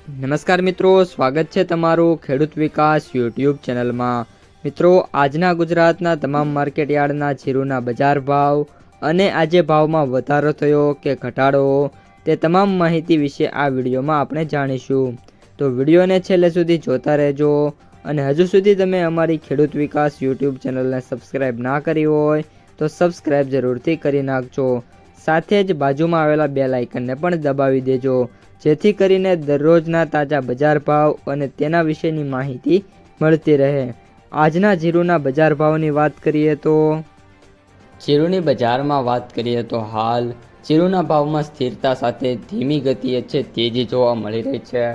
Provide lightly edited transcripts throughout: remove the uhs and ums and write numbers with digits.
નમસ્કાર મિત્રો, સ્વાગત છે તમારું ખેડૂત વિકાસ યુટ્યુબ ચેનલમાં। મિત્રો, આજના ગુજરાતના તમામ માર્કેટયાર્ડના જીરુના બજાર ભાવ અને આજે ભાવમાં વધારો થયો કે ઘટાડો તે તમામ માહિતી વિશે આ વિડીયોમાં આપણે જાણીશું। તો વિડીયોને છેલ્લે સુધી જોતા રહેજો અને હજુ સુધી તમે અમારી ખેડૂત વિકાસ યુટ્યુબ ચેનલને સબસ્ક્રાઈબ ના કરી હોય તો સબસ્ક્રાઈબ જરૂરથી કરી નાખજો। સાથે જ બાજુમાં આવેલા બેલ આઇકનને પણ દબાવી દેજો, જેથી કરીને દરરોજના તાજા બજાર ભાવ અને તેના વિશેની માહિતી મળતી રહે। આજના જીરુના બજાર ભાવની વાત કરીએ તો જીરુની બજારમાં વાત કરીએ તો હાલ જીરુના ભાવમાં સ્થિરતા સાથે ધીમી ગતિએ છે તેજી જોવા મળી રહી છે।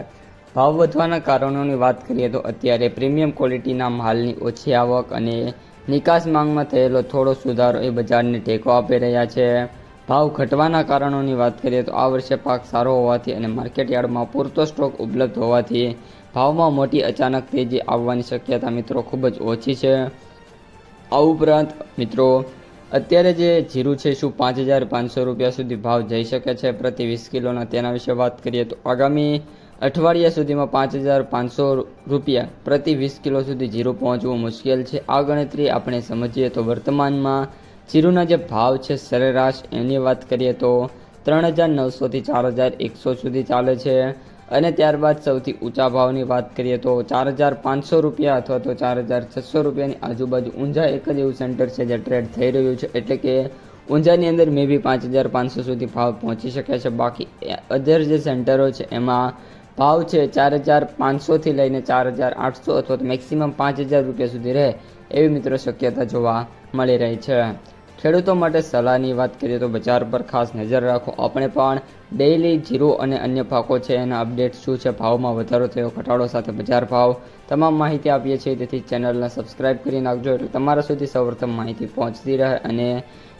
ભાવ વધવાના કારણોની વાત કરીએ તો અત્યારે પ્રીમિયમ ક્વોલિટીના માલની ઓછી આવક અને નિકાસ માંગમાં થયેલો થોડો સુધારો એ બજારને ટેકો આપી રહ્યા છે। ભાવ ઘટવાના કારણોની વાત કરીએ તો આ વર્ષે પાક સારો હોવાથી અને માર્કેટયાર્ડમાં પૂરતો સ્ટોક ઉપલબ્ધ હોવાથી ભાવમાં મોટી અચાનક તેજી આવવાની શક્યતા મિત્રો ખૂબ જ ઓછી છે। આ ઉપરાંત મિત્રો અત્યારે જે જીરું છે શું 5,500 રૂપિયા સુધી ભાવ જઈ શકે છે પ્રતિ 20 કિલોના, તેના વિશે વાત કરીએ તો આગામી અઠવાડિયા સુધીમાં 5,500 રૂપિયા પ્રતિ 20 કિલો સુધી જીરું પહોંચવું મુશ્કેલ છે। આ ગણતરી આપણે સમજીએ તો વર્તમાનમાં જીરુના જે ભાવ છે સરેરાશ એની વાત કરીએ તો 3,900થી 4,100 સુધી ચાલે છે અને ત્યારબાદ સૌથી ઊંચા ભાવની વાત કરીએ તો 4,500 રૂપિયા અથવા તો 4,600 રૂપિયાની આજુબાજુ ઊંઝા એક જ એવું સેન્ટર છે જે ટ્રેડ થઈ રહ્યું છે, એટલે કે ઊંઝાની અંદર મે બી 5,500 સુધી ભાવ પહોંચી શકે છે। બાકી અધર જે સેન્ટરો છે એમાં ભાવ છે 4,500થી લઈને 4,800 અથવા તો મેક્સિમમ 5,000 રૂપિયા સુધી રહે એવી મિત્રો શક્યતા જોવા મળી રહી છે। ખેડૂતો માટે સલાહની વાત કરીએ તો બજાર પર ખાસ નજર રાખો। આપણે પણ ડેઇલી જીરું અને અન્ય પાકો છે એના અપડેટ શું છે, ભાવમાં વધારો થયો ઘટાડો સાથે બજાર ભાવ તમામ માહિતી આપીએ છીએ, તેથી ચેનલને સબસ્ક્રાઈબ કરી નાખજો એટલે તમારા સુધી સૌપ્રથમ માહિતી પહોંચતી રહે। અને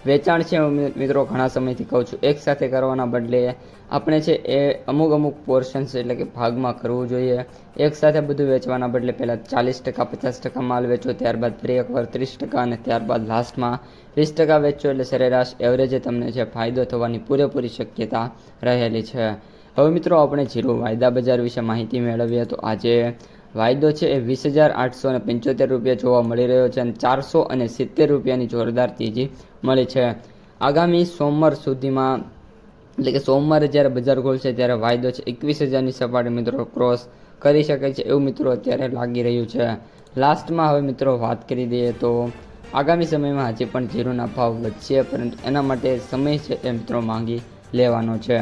વેચાણ છે મિત્રો ઘણા સમયથી કહું છું એક સાથે કરવાના બદલે આપણે છે એ અમુક પોર્શન્સ એટલે કે ભાગમાં કરવું જોઈએ। એક સાથે બધું વેચવાના બદલે પહેલાં 40%, 50% માલ વેચો, ત્યારબાદ ફરી એકવાર 30% અને ત્યારબાદ લાસ્ટમાં 20% વેચો, એટલે સરેરાશ એવરેજે તમને છે ફાયદો થવાની પૂરેપૂરી શક્યતા રહેલી છે। હવે મિત્રો આપણે જીરું વાયદા બજાર વિશે માહિતી મેળવીએ તો આજે વાયદો છે એ 20,875 રૂપિયા જોવા મળી રહ્યો છે અને 470 રૂપિયાની જોરદાર તેજી મળી છે। આગામી સોમવાર સુધીમાં એટલે કે સોમવારે જ્યારે બજાર ખોલશે ત્યારે વાયદો છે 21,000ની સપાટી મિત્રો ક્રોસ કરી શકે છે એવું મિત્રો અત્યારે લાગી રહ્યું છે। લાસ્ટમાં હવે મિત્રો વાત કરી દઈએ તો આગામી સમયમાં હજી પણ જીરુના ભાવ વધશે, પરંતુ એના માટે સમય છે એ મિત્રો માંગી લેવાનો છે।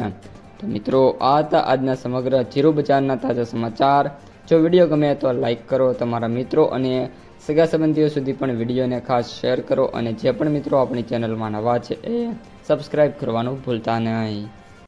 તો મિત્રો આ હતા આજના સમગ્ર જીરું બજારના તાજા સમાચાર। જો વિડીયો ગમે તો લાઈક કરો, તમારા મિત્રો અને સગા સંબંધીઓ સુધી પણ વિડીયોને ખાસ શેર કરો અને જે પણ મિત્રો આપણી ચેનલમાં નવા છે એ સબસ્ક્રાઈબ કરવાનું ભૂલતા નહીં।